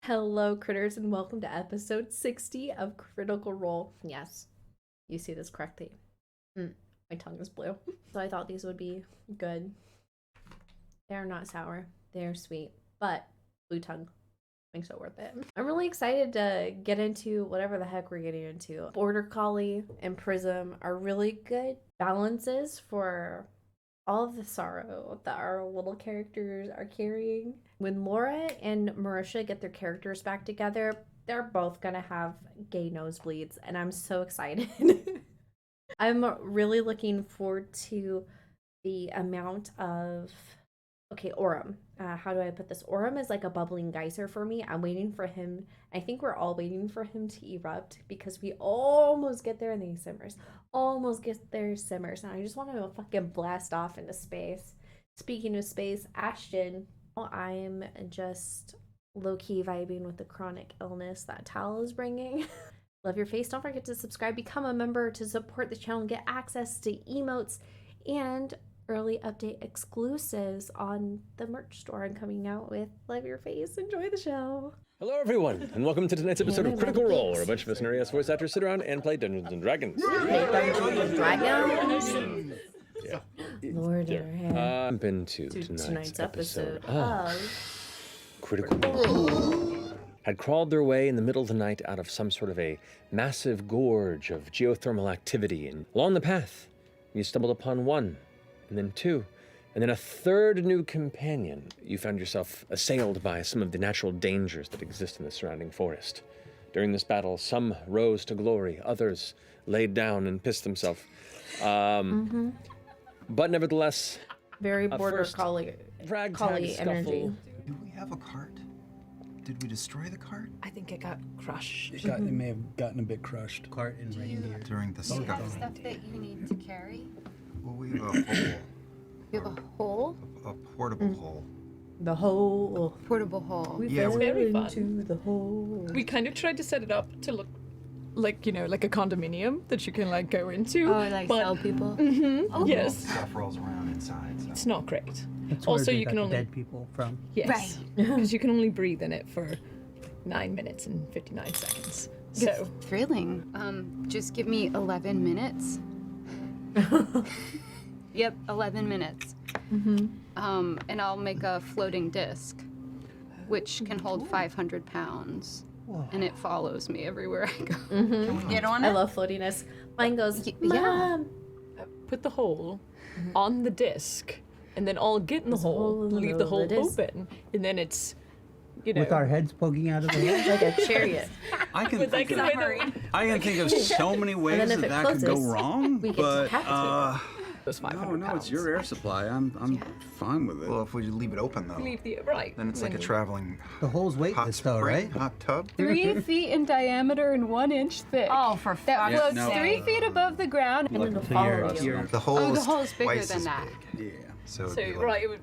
Hello, critters, and welcome to episode 60 of Critical Role. Yes, you see this correctly. My tongue is blue. So I thought these would be good. They're not sour. They're sweet, but blue tongue makes it worth it. I'm really excited to get into whatever the heck we're getting into. Border Collie and Prism are really good balances for all of the sorrow that our little characters are carrying. When Laura and Marisha get their characters back together, they're both gonna have gay nosebleeds, and I'm so excited. I'm really looking forward to the amount of... Okay, Orem. How do I put this? Orem is like a bubbling geyser for me. I'm waiting for him. I think we're all waiting for him to erupt because we almost get there and then he simmers. Almost get there, simmers. And I just want to fucking blast off into space. Speaking of space, Ashton, I'm just low-key vibing with the chronic illness that Tal is bringing. Love your face. Don't forget to subscribe, become a member to support the channel, get access to emotes and early update exclusives on the merch store I'm coming out with. Love your face. Enjoy the show. Hello, everyone, and welcome to tonight's episode of Critical Role, where a bunch of us nerdy voice actors sit around and play Dungeons and Dragons. Yeah. Lord in our head. Jump into tonight's episode of Critical Role. Had crawled their way in the middle of the night out of some sort of a massive gorge of geothermal activity, and along the path, you stumbled upon one, and then two, and then a third new companion. You found yourself assailed by some of the natural dangers that exist in the surrounding forest. During this battle, some rose to glory, others laid down and pissed themselves. But nevertheless, very border collie ragtag energy. Do we have a cart? Did we destroy the cart? I think it got crushed. It may have gotten a bit crushed. Cart and reindeer. During the Do you have scuffle. stuff that you need to carry? Well, we have a hole. You have a hole? A portable hole. The hole. Portable hole. We Yeah, fell very fun. into the hole. We kind of tried to set it up to look like, you know, like a condominium that you can like go into. Oh, like but, sell people? Oh. Yes. Stuff rolls around inside. So. It's not great. That's Also, where they you got can the only... dead people from. Yes. Right. Because you can only breathe in it for 9 minutes and 59 seconds. So... Thrilling. Just give me 11 minutes. Yep, 11 minutes. And I'll make a floating disc, which can hold 500 pounds. Whoa. And it follows me everywhere I go. You don't want I love floatiness. Mine goes, Mom. Put the hole on the disc, and then I'll get in the hole, in the leave the middle hole of the disc. open, and then it's, you know... With our heads poking out of the hole. Like a chariot. I can With think that of, kind of I can think of so many ways then if that it could go closes, wrong, we get but decapitated. those 500 no, it's your air supply. I'm fine with it. Well, if we leave it open, though, Leave the... Right. then it's like a traveling The hole's hot weightless though, right? Hot tub. 3 feet in diameter and 1 inch thick. Oh, for That fuck's floats no. 3 feet above the ground. And then it'll So follow you. you're The hole Oh, the is hole's bigger twice than as that. big. Yeah. So, it'd So, be right, it would,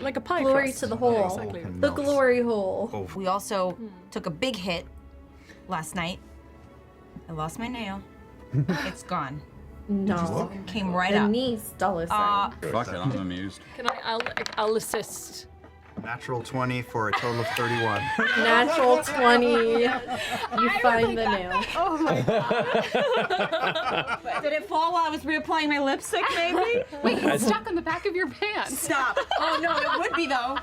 like a pie Glory crust. to the hole. Exactly. Can The melt. glory hole. Oh, We also took a big hit last night. I lost my nail. It's gone. No. Came right The up. niece dollar sign. Fuck it, I'm amused. Can I'll assist. natural 20 for a total of 31. Natural 20. You find the nail. Oh my Did it fall while I was reapplying my lipstick, maybe? Wait, it's stuck on the back of your pants. Stop. Oh, no, it would be, though.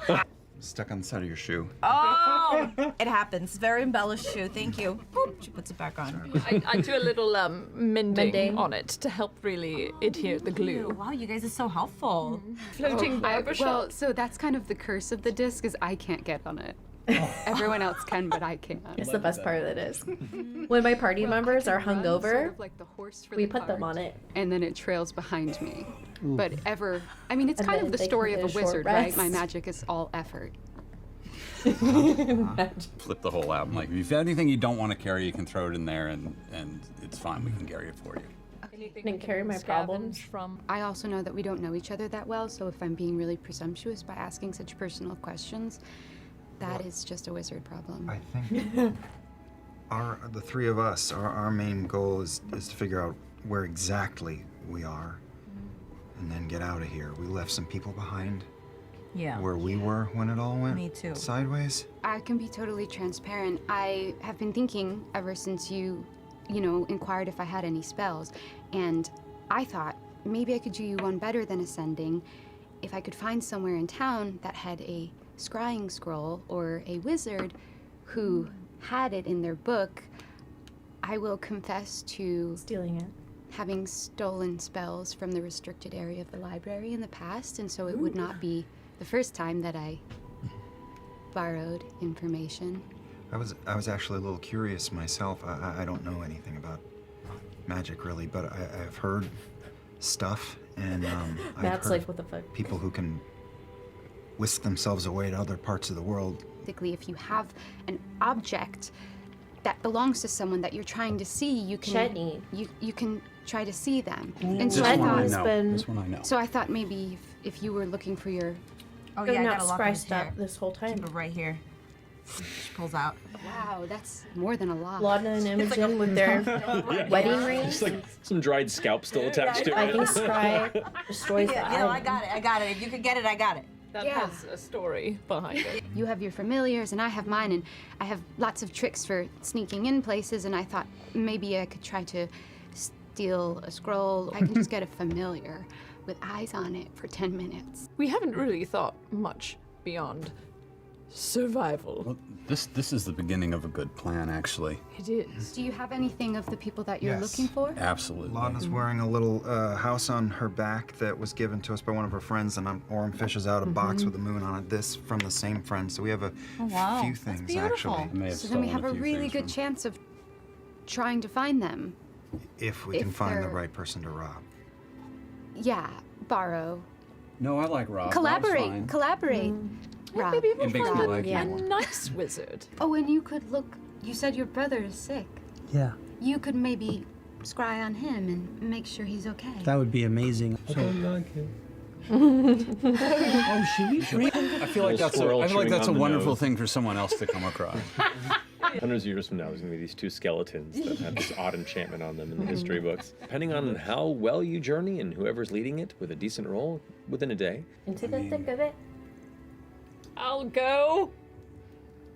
Stuck on the side of your shoe. Oh, it happens. Very embellished shoe. Thank you. Boop. She puts it back on. I do a little mending Mending. on it to help really adhere the glue. Wow, you guys are so helpful. Floating barbershop. Well, so that's kind of the curse of the disc is I can't get on it. Everyone else can, but I can't. It's the best part of it is. When my party members are Run hungover, sort of like the horse for we the put them cart, on it. and then it trails behind me. But I mean, it's And kind then of the they can story get of a a short wizard, right? rest. My magic is all effort. Flip the whole out. I'm like, if you've got anything you don't want to carry, you can throw it in there, and it's fine. We can carry it for you. And carry my problems. From I also know that we don't know each other that well, so if I'm being really presumptuous by asking such personal questions, that is just a wizard problem. I think the three of us, our main goal is to figure out where exactly we are and then get out of here. We left some people behind Yeah. where we were when it all went Me too. sideways? I can be totally transparent. I have been thinking ever since you inquired if I had any spells, and I thought maybe I could do you one better than ascending if I could find somewhere in town that had a scrying scroll or a wizard who had it in their book. I will confess to Stealing it. having stolen spells from the restricted area of the library in the past, and so it would not be the first time that I borrowed information. I was actually a little curious myself. I don't know anything about magic really, but I've heard stuff, and I've Matt's heard like, what the fuck? people who can whisk themselves away to other parts of the world. Basically, if you have an object that belongs to someone that you're trying to see, you can Chetney. you can try to see them. And This so I I one I has thought, know. been- This one I know. so I thought maybe if you were looking for your Oh They're yeah, I not got a lock on his spiced up hair. this whole time. Keep it right here. She pulls out. wow, that's more than a lot. Lana and Imogen with their wedding rings. Just like some dried scalp still attached to I it. think Scry destroys the You know, I island. got it. I got it. If you could get it, I got it. That Yeah. has a story behind it. You have your familiars and I have mine, and I have lots of tricks for sneaking in places, and I thought maybe I could try to steal a scroll. I can just get a familiar with eyes on it for 10 minutes. We haven't really thought much beyond survival. Well, this is the beginning of a good plan, actually. It is. Do you have anything of the people that you're Yes. looking for? Absolutely. Lana's wearing a little house on her back that was given to us by one of her friends, and Orem fishes out a box with a moon on it. This from the same friend. So we have a wow. few That's things beautiful. actually, I may have So then we stolen have a few really things good from- chance of trying to find them. if we If can find the they're- right person to rob. Yeah, borrow. No, I like Rob. Rob's Collaborate. fine. Collaborate. Rob. Maybe we'll It makes find me a, like yeah. you a more. nice wizard. Oh, and you could look. You said your brother is sick. Yeah, You could maybe scry on him and make sure he's okay. that would be amazing. So, Oh, should we drink? I feel like Little that's squirrel I feel like chewing that's a on the wonderful nose. thing for someone else to come across. Hundreds of years from now, there's going to be these two skeletons that have this odd enchantment on them in the history books. Depending on how well you journey and whoever's leading it with a decent roll within a day. Into the thick of it. I'll go.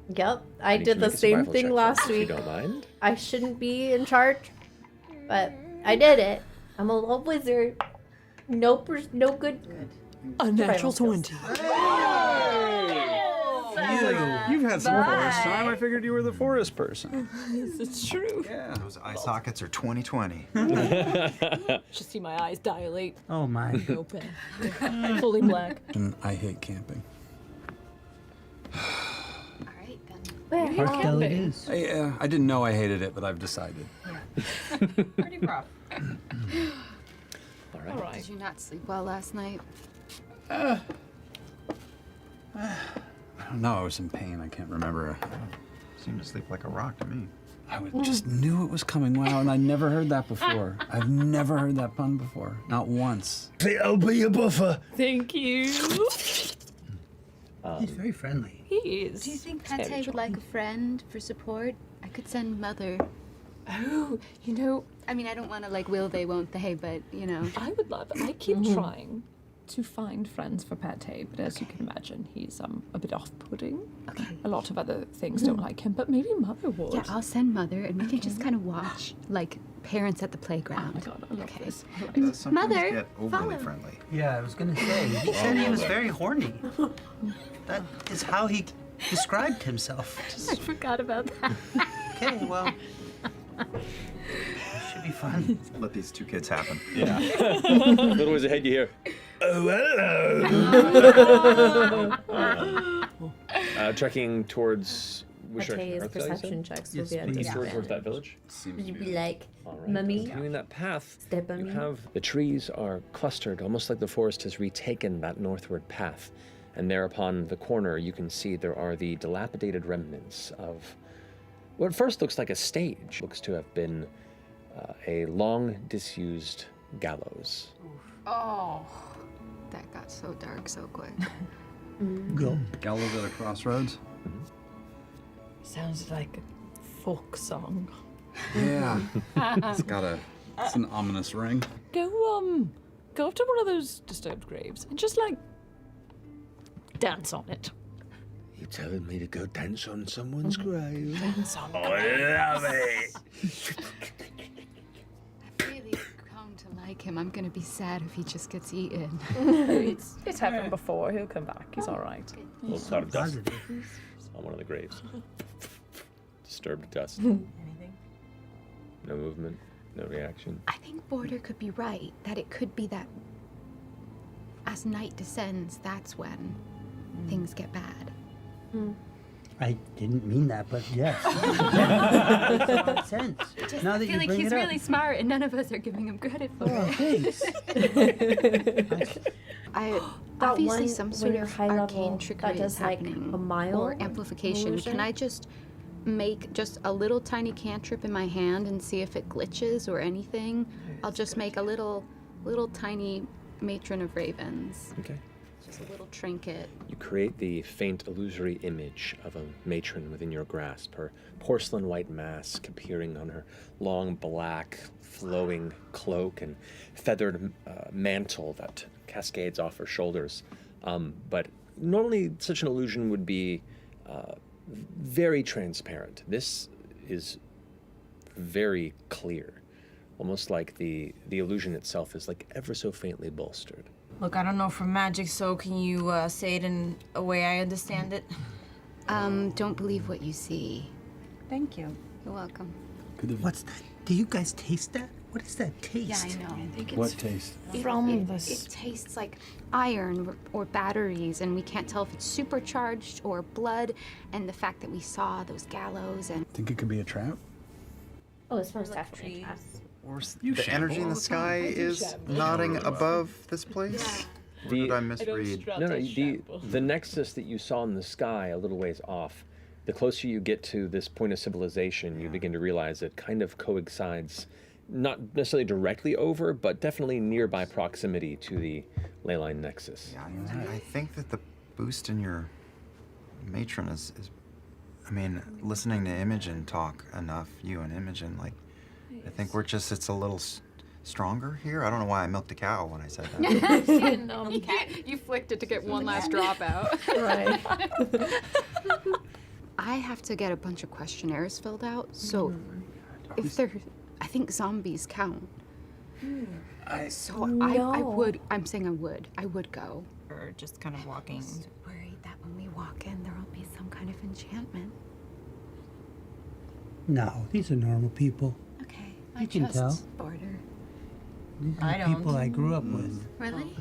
Yep, I need did to the make a same survival thing check last first, if week. you don't mind. I shouldn't be in charge, but I did it. I'm a little wizard. No good. A natural skills. 20. You've had some forest time. I figured you were the forest person. It's true. Yeah. Those eye sockets are 20/20. Just see my eyes dilate, oh my. open, fully black. And I hate camping. All right then. Where? Hell it is. I didn't know I hated it, but I've decided. Pretty rough. All right. All right. Did you not sleep well last night? I don't know. I was in pain. I can't remember. Seemed to sleep like a rock to me. Just knew it was coming. Wow, and I never heard that before. I've never heard that pun before. Not once. I'll be your buffer. Thank you. He's very friendly. He is. Do you think very Pate would like a friend for support? I could send Mother. Oh, you know, I mean, I don't want to like will they, won't they, but you know. I would love it. I keep trying to find friends for Pate, but as you can imagine, he's a bit off-putting. Okay. A lot of other things don't like him, but maybe Mother would. Yeah, I'll send Mother, and we can just kind of watch like parents at the playground. Oh my god, I love this. I like He this. does sometimes Mother, get overly follow. friendly. Yeah, I was gonna say. He said he was very horny. That is how he described himself. I forgot about that. Okay, well. Should be fun. Let these two kids happen. Yeah. Little ways ahead, you hear. Oh, hello. Trekking towards which Pate's direction? North, you said? perception checks will Yes, be at please. Towards that village. Seems You'd to be like, All right. Mummy, Continuing that path, step on you me. have the trees are clustered, almost like the forest has retaken that northward path. And there upon the corner, you can see there are the dilapidated remnants of what at first looks like a stage. Looks to have been a long disused gallows. Oh, that got so dark so quick. Go. Gallows at a crossroads. Sounds like a folk song. Yeah. It's an ominous ring. Go up to one of those disturbed graves and just like dance on it. You telling me to go dance on someone's grave? Dance on Oh, I love it. I've really come to like him. I'm gonna be sad if he just gets eaten. It's happened before. He'll come back. He's all right. A little cloud of dust on one of the graves. Disturbed dust. Anything? No movement, no reaction. I think Border could be right, that it could be that as night descends, that's when things get bad. I didn't mean that, but yes. Makes a lot of sense. Now that I feel you like bring he's it up. really smart and none of us are giving him credit for Oh, it. thanks. Obviously some sort when of you're high arcane level, trickery that does is like happening. a mild or amplification. illusion? Can I just make just a little tiny cantrip in my hand and see if it glitches or anything? I'll just make a little tiny matron of ravens. Okay. Just a little trinket. You create the faint illusory image of a matron within your grasp, her porcelain white mask appearing on her long black flowing cloak and feathered mantle that cascades off her shoulders. But normally such an illusion would be very transparent. This is very clear, almost like the illusion itself is like ever so faintly bolstered. Look, I don't know from magic, so can you say it in a way I understand it? Don't believe what you see. Thank you. You're welcome. What's that? Do you guys taste that? What is that taste? Yeah, I know. What taste? It tastes like iron or batteries, and we can't tell if it's supercharged or blood. And the fact that we saw those gallows and Think it could be a trap? Oh, it smells definitely fast. Or the energy in the sky is nodding above this place? Or did I misread? No, the nexus that you saw in the sky a little ways off, the closer you get to this point of civilization, you begin to realize it kind of coincides, not necessarily directly over, but definitely nearby proximity to the ley line nexus. Yeah, I think that the boost in your matron is I mean, listening to Imogen talk enough, you and Imogen, like, I think we're just, it's a little stronger here. I don't know why I milked a cow when I said that. you flicked it to get one last drop out. Right. I have to get a bunch of questionnaires filled out, so if there, I think zombies count. So I would, I'm saying I would go. Or just kind of walking. I'm just worried that when we walk in, there will be some kind of enchantment. No, these are normal people. Okay, You can tell. Border. These are I the don't. people I grew up with. Really?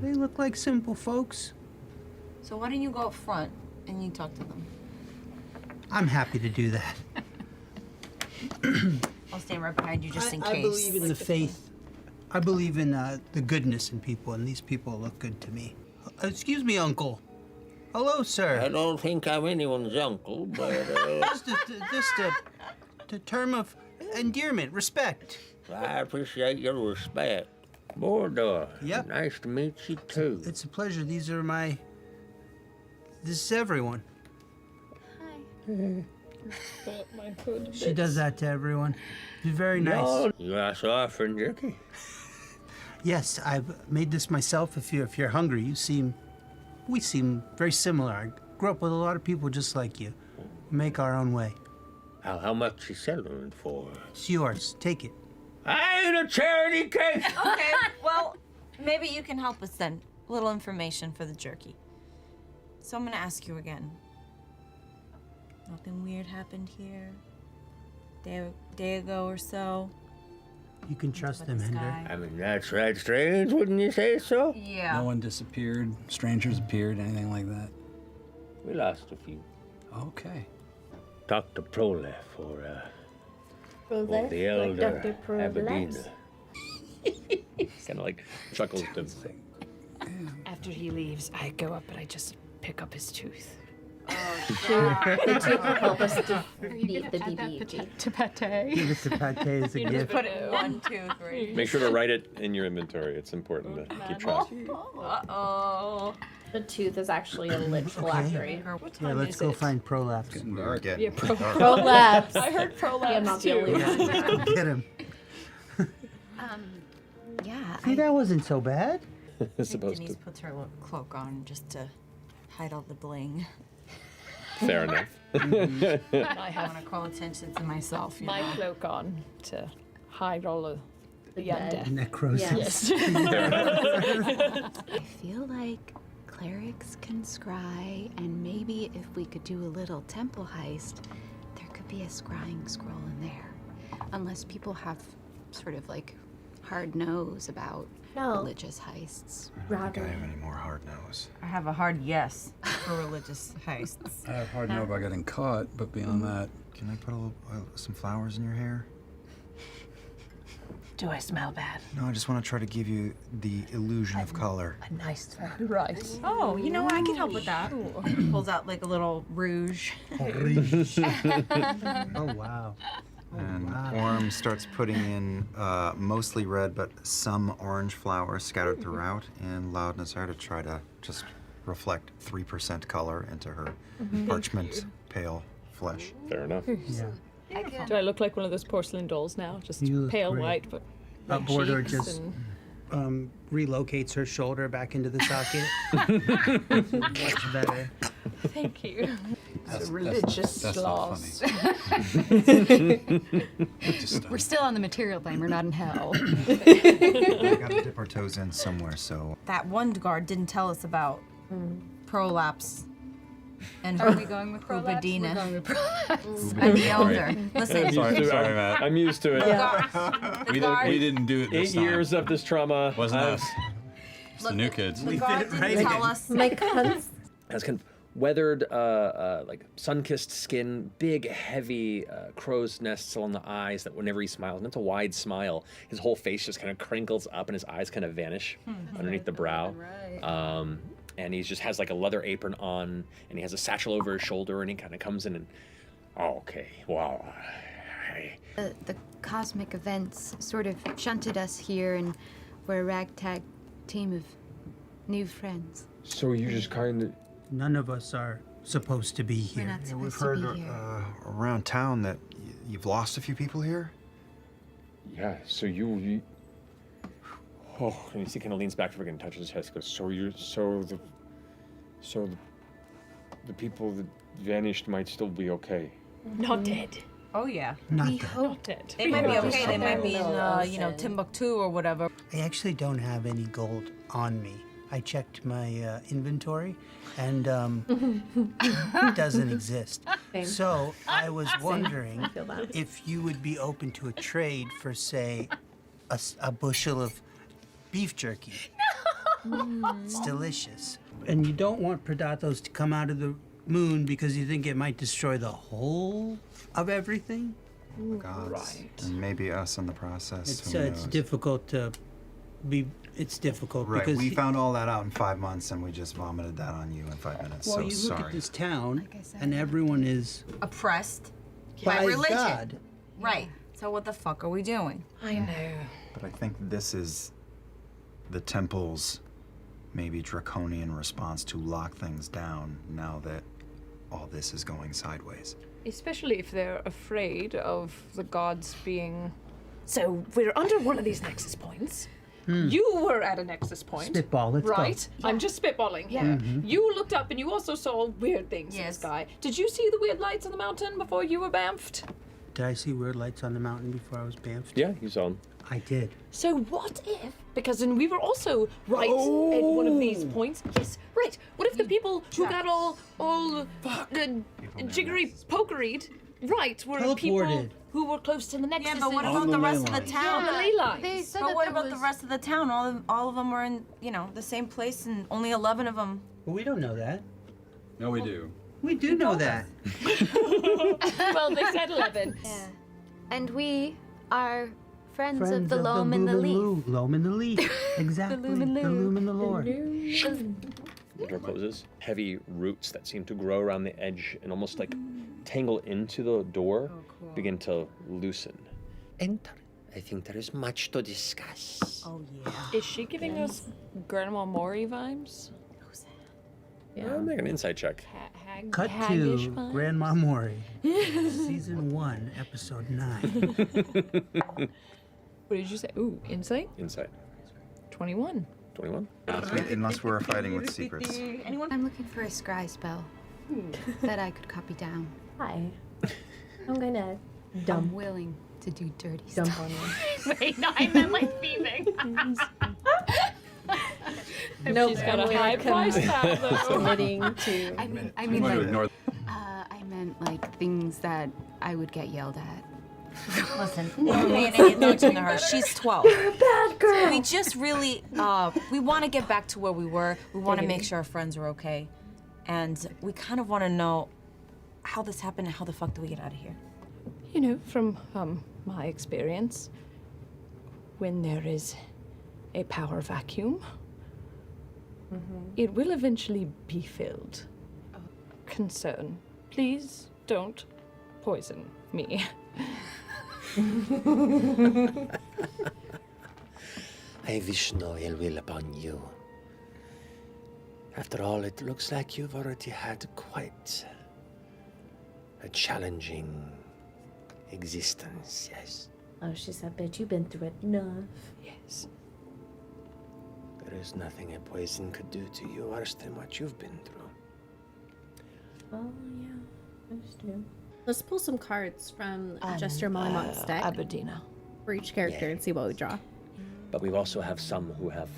They look like simple folks. So why don't you go up front and you talk to them? I'm happy to do that. I'll stand right behind you just in case. I believe in the faith. I believe in the goodness in people, and these people look good to me. Excuse me, Uncle. Hello, sir. I don't think I'm anyone's uncle, but Just a term of endearment, respect. I appreciate your respect. Mordor, Yep. nice to meet you too. It's a pleasure. These are my... This is everyone. She does that to everyone. She's very nice. You asked often, Jerky. Yes, I've made this myself. If you're hungry, we seem very similar. I grew up with a lot of people just like you. We make our own way. How much you selling it for? It's yours. Take it. I ain't a charity case. Okay, well, maybe you can help us then. A little information for the jerky. So I'm gonna ask you again. Nothing weird happened here? Day ago or so? You can trust them, This Ender. guy. I mean, that's right strange, wouldn't you say so? Yeah. No one disappeared, strangers appeared, anything like that. We lost a few. Okay. Dr. Prolef or Prolef, the like elder Dr. Prolef. Aberdeen. Kind of like chuckles to After he leaves, I go up and I just pick up his tooth. The tooth will help us defeat the BB-8. To pate. Give it to Pate as a gift. Put it 1, 2, 3. Make sure to write it in your inventory. It's important to keep track. Uh-oh. The tooth is actually a lich phylactery. What Yeah, time let's is go it? find Prolapse. We're getting Prolapse. I heard prolapse Yeah, I'm not the only one. Let's go get him. Yeah. See, that wasn't so bad. It's supposed Denise to. puts her little cloak on just to hide all the bling. Fair enough. I I have want to call attention to myself. You my know? cloak on to hide all of the undead. Necrosis. Yes. I feel like clerics can scry, and maybe if we could do a little temple heist, there could be a scrying scroll in there. Unless people have sort of like hard nose about religious heists. I don't think I have any more hard nose. I have a hard yes for religious heists. I have hard know about getting caught, but beyond that, Can I put some flowers in your hair? Do I smell bad? No, I just want to try to give you the illusion of color. A nice smell. Right. Oh, you know what? I can help with that. Pulls out like a little rouge. Oh, wow. And Orm starts putting in mostly red, but some orange flowers scattered throughout in Loudness Air to try to just reflect 3% color into her parchment pale flesh. Fair enough. Yeah. Do I look like one of those porcelain dolls now? Just You look pale great. white, but Border cheeks just and... relocates her shoulder back into the socket. Much better. Thank you. Religious that's not laws. We're still on the material plane, we're not in hell. We gotta dip our toes in somewhere, so That one guard didn't tell us about prolapse. And Are we going with prolapse? Ubadina. We're going with prolapse. I'm the elder. Listen, sorry, Matt. I'm used to it. the guard, We didn't do it this 8 time. years of this trauma. Wasn't I've- us. It's the new kids. the guard fit it right didn't tell in. us. My cunts. Has kind of weathered, like sun-kissed skin, big, heavy crow's nests along the eyes that whenever he smiles, and it's a wide smile, his whole face just kind of crinkles up and his eyes kind of vanish underneath the brow. And he just has like a leather apron on, and he has a satchel over his shoulder, and he kind of comes in and, oh, okay, wow. Hey. The cosmic events sort of shunted us here, and we're a ragtag team of new friends. So you just kind of... None of us are supposed to be We're here. not we've supposed to heard be here. around town that you've lost a few people here. Yeah, so you oh, and he kind of leans back for a second and touches his head. He goes, so the people that vanished might still be okay. Not dead. Oh yeah. Not We that. hope. Not dead. They might be hope okay. They might be in, so. you know, Timbuktu or whatever. I actually don't have any gold on me. I checked my inventory, and it doesn't exist. Same. So I was wondering feel that. if you would be open to a trade for, say, a bushel of beef jerky. It's delicious. And you don't want Predatos to come out of the moon because you think it might destroy the whole of everything. Gods. Right. And maybe us in the process. It's who it's knows? difficult to be. It's difficult Right, because we found all that out in 5 months, and we just vomited that on you in 5 minutes. well, so you look sorry. at this town, Like I said. and everyone is Oppressed by by religion. God. Right. So what the fuck are we doing? I know. But I think this is the temple's maybe draconian response to lock things down now that all this is going sideways. Especially if they're afraid of the gods being. So we're under one of these nexus points. You were at a nexus point. Spitball, let's go. right? I'm just spitballing here. You looked up and you also saw weird things in the Yes. sky. Did you see the weird lights on the mountain before you were bamfed? Did I see weird lights on the mountain before I was bamfed? Yeah, you saw him. I did. So what if? Because then we were also right at one of these points. Yes, right. What if the people who got all jiggery pokeried, right, were people Teleported. who were close to the nexus? Yeah, but what On about the the ley rest of the lines. town? the ley lines? They said But that what there about was... the rest of the town? All of them were in, you know, the same place, and only 11 of them. But we don't know that. No, we do. We do know that. Well, they said 11. Yeah. And we are friends, Friends of the loam and the leaf. Loam and the leaf. Exactly. loom and The loom and the lord. The door closes. Heavy roots that seem to grow around the edge and almost like tangle into the door begin to loosen. Enter. I think there is much to discuss. Oh yeah. Is she giving us Grandma Mori vibes? Yeah. Make an insight check. Cut Haggish to vibes? Grandma Mori. Season 1, episode 9. What did you say? Ooh, insight? Insight. 21. 21. Unless we're fighting with secrets. Anyone? I'm looking for a scry spell that I could copy down. Hi. I'm gonna I'm dump willing to do dirty dump stuff. on you. Wait, no, I meant like thieving. Nope, She's got a we're high price tag, though. Submitting to. I mean I'm going to like, ignore I meant like things that I would get yelled at. Listen, man, I don't to her. She's 12. You're a bad girl. We just really, we want to get back to where we were. We want to make sure our friends are okay. And we kind of want to know how this happened and how the fuck do we get out of here? You know, from my experience, when there is a power vacuum, it will eventually be filled. Concern, please don't poison me. I wish no ill will upon you. After all, it looks like you've already had quite a challenging existence, yes? Oh, she said, bitch, you've been through enough. Yes. There is nothing a poison could do to you worse than what you've been through. Oh, yeah. Understood. Let's pull some cards from Jester Mollymont's deck Aberdina. for each character and see what we draw. But we also have some who have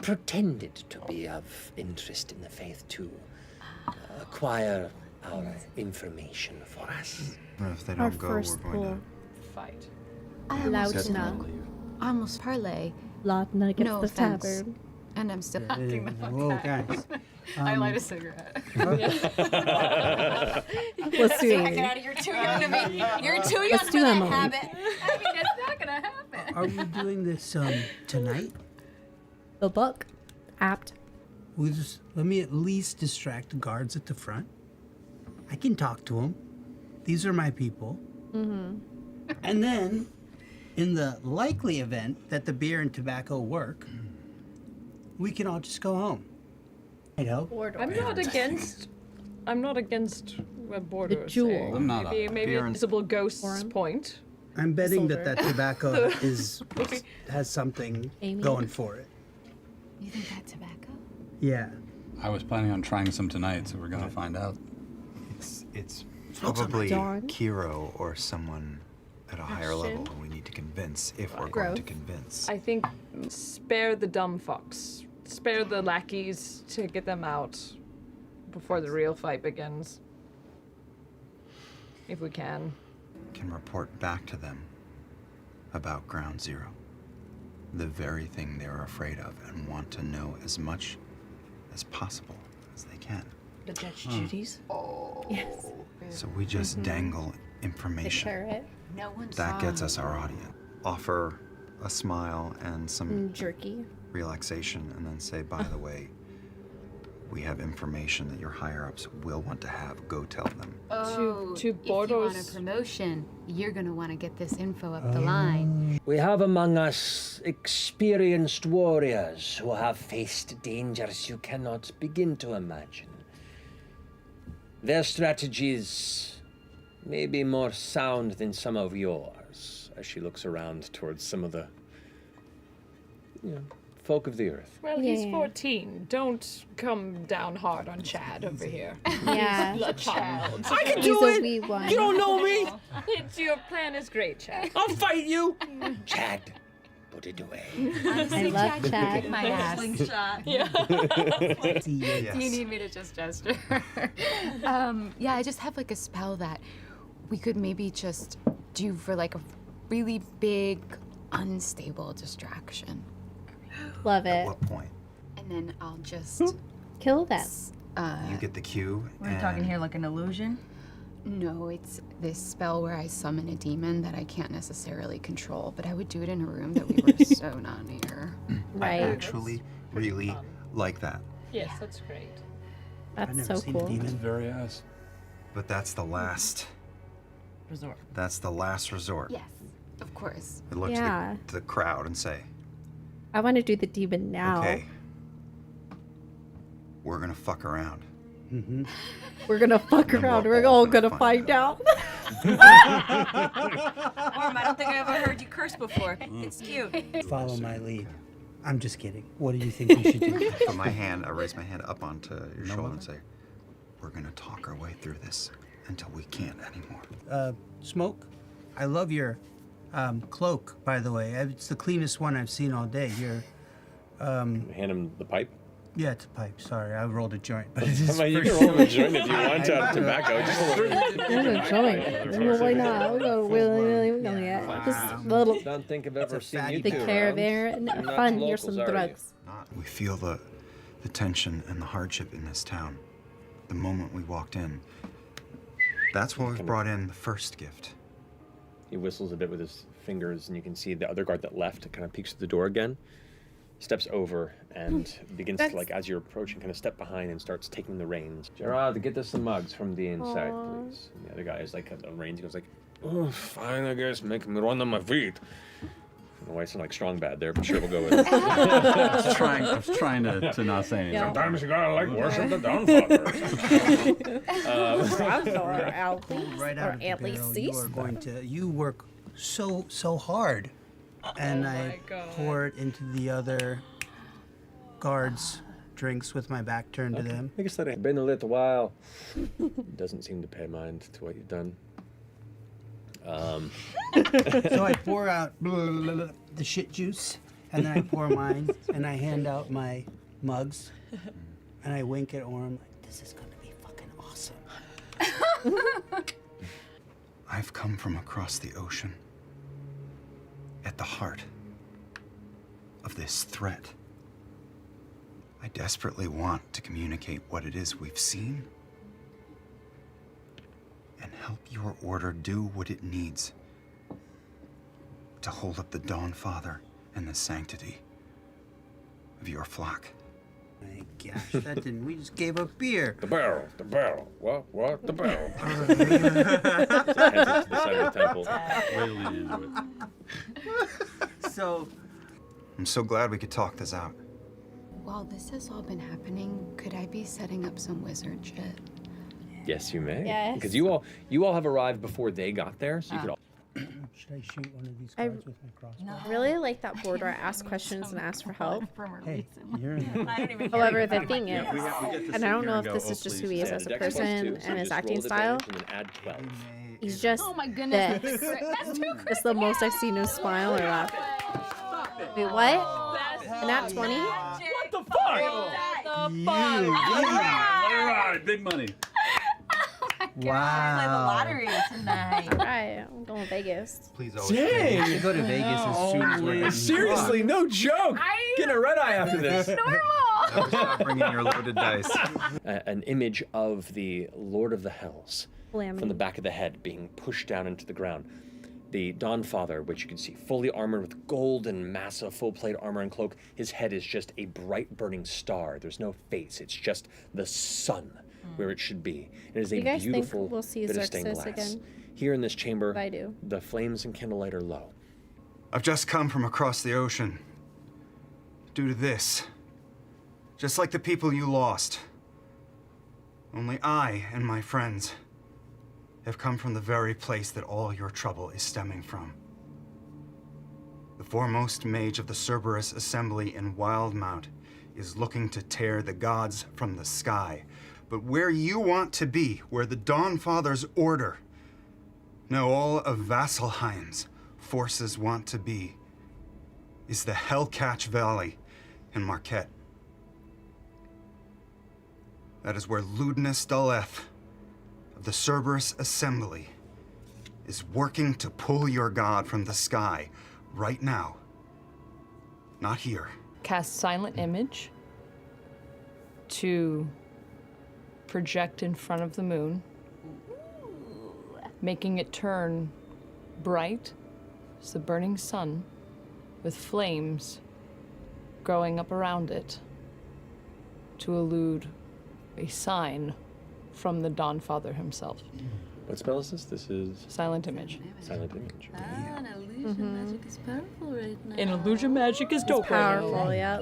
Pretended to be of interest in the faith to acquire our information for us. Well, if they Our don't go, first we're going pull. Fight. Lautna. I almost parlay, Lautna gets No the offense. tavern. and I'm still Whoa, guys. I light a cigarette. Let's do Amy. You're too young to be. You're too young Let's for do that Emily. habit. I mean, it's not gonna happen. Are we doing this tonight? The book. Apt. Let me at least distract the guards at the front. I can talk to them. These are my people. And then, in the likely event that the beer and tobacco work, we can all just go home. I hope. I'm not against a border. jewel. I'm not Maybe Beer a and- visible ghost's Forum. point. I'm betting that Silver. that tobacco has something Amy? going for it. You think that tobacco? Yeah. I was planning on trying some tonight, so we're going to find out. It's probably Dawn. Kiro or someone at a higher level who we need to convince if we're going to Growth. convince. I think spare the dumb fucks. Spare the lackeys to get them out before the real fight begins. If we can. Can report back to them about Ground Zero. The very thing they're afraid of and want to know as much as possible as they can. The Judge Judy's. Yes. So we just dangle The information. carrot. No one That saw gets us our audience. Offer a smile and some And jerky. relaxation, and then say, by the way, we have information that your higher-ups will want to have. Go tell them. Oh, to if you want a Bordeaux's- promotion, you're gonna want to get this info up the line. We have among us experienced warriors who have faced dangers you cannot begin to imagine. Their strategies may be more sound than some of yours, as she looks around towards some of the folk of the earth. Well, he's Yeah. 14. Don't come down hard on Chad over here. Yeah. A child. I can He's do a it! wee one. You don't know me! Your plan is great, Chad. I'll fight you! Chad, put it away. I love Chad. My ass. Yes. Do you need me to just gesture? Yeah, I just have like a spell that we could maybe just do for like a really big, unstable distraction. Love At it. what point? And then I'll just, Kill them. You get the cue. We're talking and here like an illusion. no, it's this spell where I summon a demon that I can't necessarily control, but I would do it in a room that we were so not near. I Right. actually really like that. Yes, that's great. I've That's never so seen cool. a demon. Very ass. But that's the last. Resort. That's the last resort. Yes, of course. We look Yeah. to the crowd and say, I want to do the demon now. okay, we're gonna fuck around. We're gonna fuck Then around. we're We're all all gonna gonna find find out. I don't think I ever heard you curse before. It's cute. Follow my lead. I'm just kidding. What do you think we should do? Put my hand, I raise my hand up onto your shoulder and say, we're gonna talk our way through this until we can't anymore. Smoke, I love your cloak, by the way. It's the cleanest one I've seen all day. Your, Hand him the pipe. yeah, it's a pipe. Sorry, I rolled a joint. But it is You for can roll sure. a joint if you want to have tobacco. Just a little. Why not? We'll go really get just a little. Don't think I've ever seen you The two caravan. You're not Fun. locals, Here's some are you? drugs. We feel the tension and the hardship in this town. The moment we walked in, that's when we brought in the first gift. He whistles a bit with his fingers, and you can see the other guard that left kind of peeks through the door again. Steps over and begins to, like, as you're approaching, kind of step behind and starts taking the reins. Gerard, get us some mugs from the inside, please. And the other guy is like, the reins. He goes like, oh, fine, I guess, make me run on my feet. My wife's like strong bad there, but sure, we'll go with it. I was trying to not say anything. Sometimes you gotta like worship the Dawnfather. Right out of the barrel, you work so hard. And I pour it into the other guards' drinks with my back turned to them. I guess that had been a little while. Doesn't seem to pay mind to what you've done. So I pour out the shit juice, and then I pour mine, and I hand out my mugs, and I wink at Orm like, this is gonna be fucking awesome. I've come from across the ocean, at the heart of this threat. I desperately want to communicate what it is we've seen and help your order do what it needs to hold up the Dawnfather and the sanctity of your flock. My gosh, that didn't. We just gave up beer. The barrel. What? The barrel. Heads up to the side of the temple. Really into it. So, I'm so glad we could talk this out. While this has all been happening, could I be setting up some wizard shit? Yes, you may. Yes. Because you all have arrived before they got there, so you could all. should I shoot one of these guards with my crossbow? I really like that border. Ask questions and ask for help. Hey, you're in there. However, the thing is, we get to and sit I don't here know and if go, this "Oh, is just who please he is stay." as a Dex +2, person so and his just acting roll with style. advantage and then add 12. He's just Oh my goodness, this. that's too crazy. Just the most I've seen him smile or laugh. Wait, what? And at 20? What the fuck? You. All right, big money. Wow. tonight. All right, I'm going to Vegas. Please always. We should go to Vegas as soon as we're getting Seriously, no joke. Getting a red eye after this. Stop bringing your loaded dice. An image of the Lord of the Hells Blammy. from the back of the head being pushed down into the ground. The Dawnfather, which you can see fully armored with gold and massive full-plate armor and cloak. His head is just a bright burning star. There's no face. It's just the sun where it should be. It is Do a you guys think beautiful we'll see bit of stained Xerxes glass. again? Here in this chamber, I do. the flames and candlelight are low. I've just come from across the ocean. Due to this. Just like the people you lost. Only I and my friends have come from the very place that all your trouble is stemming from. The foremost mage of the Cerberus Assembly in Wildmount is looking to tear the gods from the sky. But where you want to be, where the Dawnfather's order, no, all of Vasselheim's forces want to be, is the Hellcatch Valley in Marquette. That is where Ludinus Daleth of the Cerberus Assembly is working to pull your god from the sky right now. Not here. Cast silent image to project in front of the moon, making it turn bright as the burning sun with flames growing up around it to elude a sign from the Dawnfather himself. What spell is this? This is Silent image. silent image. An illusion magic is powerful right now. And illusion magic is dope. Powerful, yeah.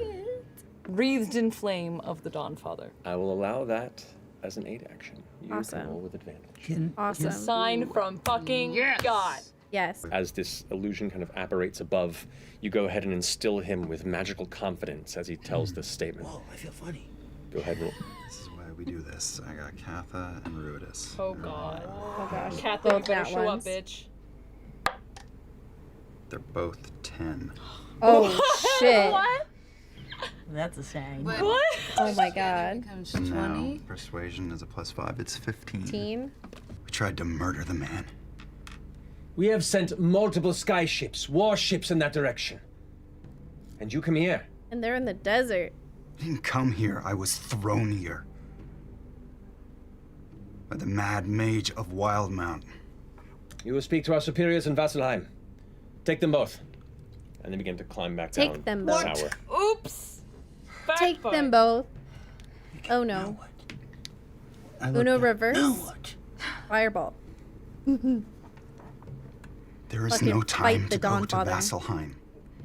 Wreathed in flame of the Dawnfather. I will allow that as an 8 action. You Awesome. can roll with advantage. Awesome. Sign from fucking God. Yes. As this illusion kind of apparates above, you go ahead and instill him with magical confidence as he tells this statement. Whoa, I feel funny. Go ahead and roll. This is why we do this. I got Katha and Ruidus. Oh God. Oh gosh. Kathy, you Both better nat show ones. up, bitch. They're both 10. Oh shit. What? That's a shame. What? Oh my god. Becomes No, 20. persuasion is a +5. It's 15. 15. We tried to murder the man. We have sent multiple skyships, warships in that direction. And you come here. And they're in the desert. I didn't come here. I was thrown here. By the mad mage of Wildmount. You will speak to our superiors in Vasselheim. Take them both. And they begin to climb back Take down them the both. tower. Oops. Take them both. Oh no. Uno reverse. Fireball. There is Fucking no fight time the to go Dawn to Father. Vasselheim.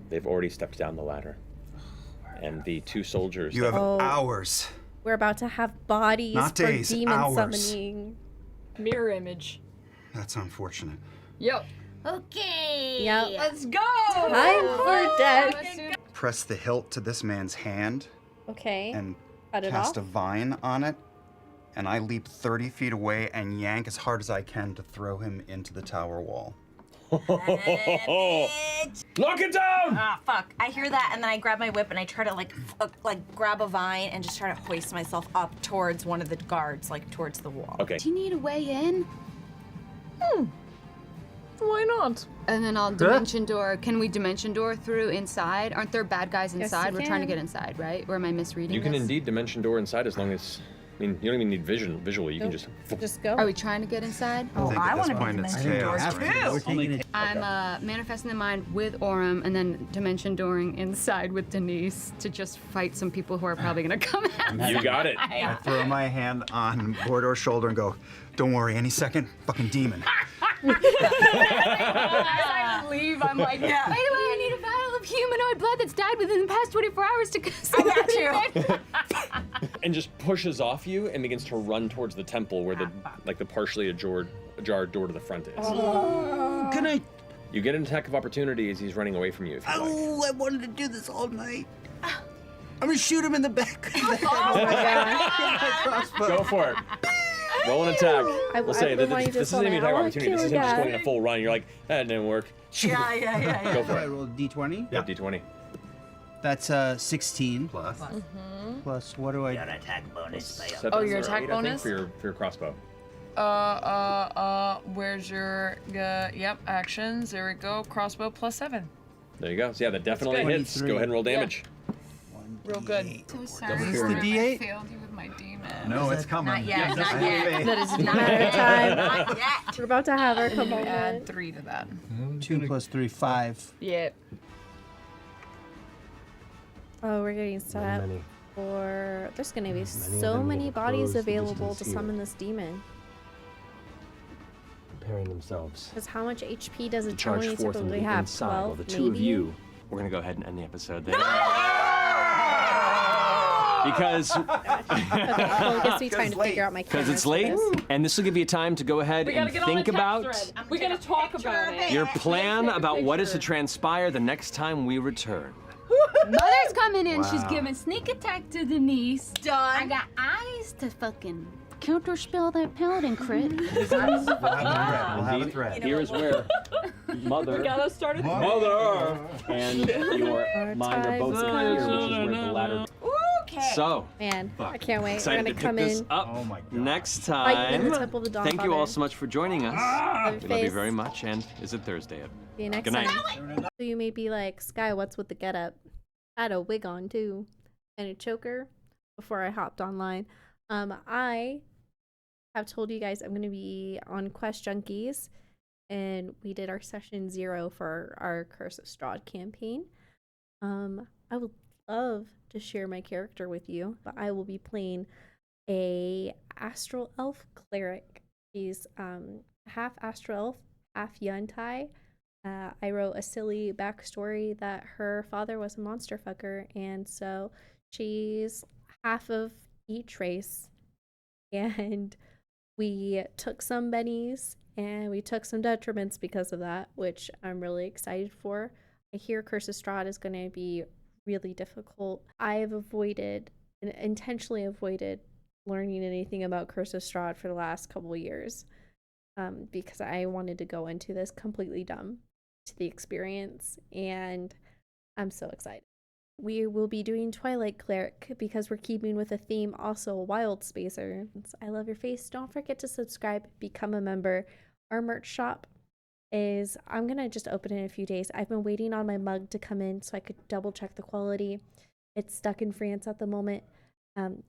They've already stepped down the ladder. And the two soldiers... You have Oh. hours. We're about to have bodies Not for days, demon hours. summoning. Mirror image. That's unfortunate. Yep. Okay. Yep. Let's go. Time for death. Press the hilt to this man's hand Okay. and Cut it cast off. a vine on it. And I leap 30 feet away and yank as hard as I can to throw him into the tower wall. Lock it down! Ah, fuck. I hear that, and then I grab my whip and I try to like grab a vine and just try to hoist myself up towards one of the guards, like towards the wall. Okay. Do you need a way in? Why not? And then I'll dimension door. Can we dimension door through inside? Aren't there bad guys Yes, inside? you We're trying to can. get inside, right? Or am I misreading You can this? indeed dimension door inside as long as... I mean, you don't even need visually. You can just... Just go. Are we trying to get inside? I think at this point it's chaos. We're taking it. I'm manifesting the mind with Orem and then dimension dooring inside with Denise to just fight some people who are probably gonna come at me. You got it. I throw my hand on Mordor's shoulder and go, "Don't worry, any second, fucking demon." As I leave, I'm like, by the way, I need a vial of humanoid blood that's died within the past 24 hours to I got you. And just pushes off you and begins to run towards the temple where the partially ajarred door to the front is. Can I? You get an attack of opportunity as he's running away from you if you like. Oh, I wanted to do this all night. I'm gonna shoot him in the back. Go for it. Roll an attack. I We'll say really that want you to this isn't even summon. attack I of wanna opportunity. This kill is him just your going in dad. a full run. You're like, that didn't work. Yeah. Go for I it. roll D20. Yeah. D20. That's 16 Plus. plus what do I? attack bonus. Seven Oh, your or attack eight, I think, bonus? for your crossbow. Where's your, yep, actions. There we go. Crossbow +7. There you go. So yeah, that definitely good. hits. Go ahead and roll damage. Real good. So sorry. Is the D8? failed you with my demon. No, it's coming. Not yet, not I yet. have faith. That is Not matter of time. Not yet. We're about to have our You moment. add 3 to that. 2 plus 3, 5. Yep. Oh, we're getting set up for. There's gonna be so many bodies available to summon this demon. Preparing themselves. Because how much HP does a to charge Tony forth into typically the have? inside. 12, Well, the two of maybe? you, we're gonna go ahead and end the episode there. Because Well, I guess we trying to figure out my because it's cameras for late, this. and this will give you time to go ahead We and gotta get on think the text about thread. We gotta talk about it. your plan Take a about what is to picture. transpire the next time we return. Mother's coming in. She's Wow. giving sneak attack to Denise. Done. I got eyes to fucking counterspell that paladin crit. We'll have a thread. Here is where Mother, We gotta start at the Mother, and your mind are both time's here, which is where the ladder. Okay. So, Man, I can't wait. We're excited gonna to come pick this in. up Oh my god. next Fight in time. the Temple of the Dawn Thank you all Father. so much for joining us. Love We love you face. very much, and is it Thursday yet? See you next Good night. time. So you may be like, Sky, what's with the getup? I had a wig on too, and a choker before I hopped online. I have told you guys I'm gonna be on Quest Junkies, and we did our session 0 for our Curse of Strahd campaign. I would love to share my character with you, but I will be playing a astral elf cleric. She's half astral elf, half Yuntai. I wrote a silly backstory that her father was a monster fucker, and so she's half of each race. And We took some bennies and we took some detriments because of that, which I'm really excited for. I hear Curse of Strahd is going to be really difficult. I have avoided and intentionally avoided learning anything about Curse of Strahd for the last couple of years because I wanted to go into this completely dumb to the experience, and I'm so excited. We will be doing Twilight Cleric because we're keeping with a theme, also Wild Spacer. I love your face. Don't forget to subscribe, become a member. Our merch shop is, I'm gonna just open it in a few days. I've been waiting on my mug to come in so I could double check the quality. It's stuck in France at the moment.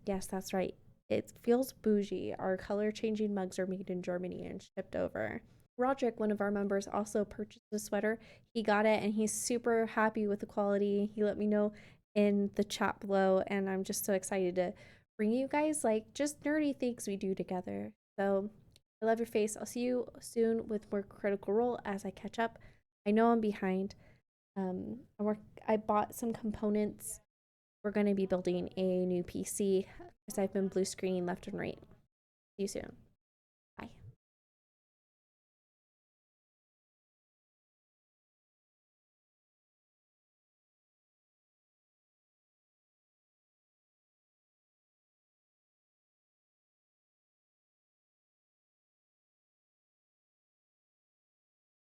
Yes, that's right. It feels bougie. Our color changing mugs are made in Germany and shipped over. Roderick, one of our members, also purchased a sweater. He got it and he's super happy with the quality. He let me know in the chat below, and I'm just so excited to bring you guys like just nerdy things we do together. So I love your face. I'll see you soon with more Critical Role as I catch up. I know I'm behind. I bought some components. We're going to be building a new PC because I've been blue screening left and right. See you soon.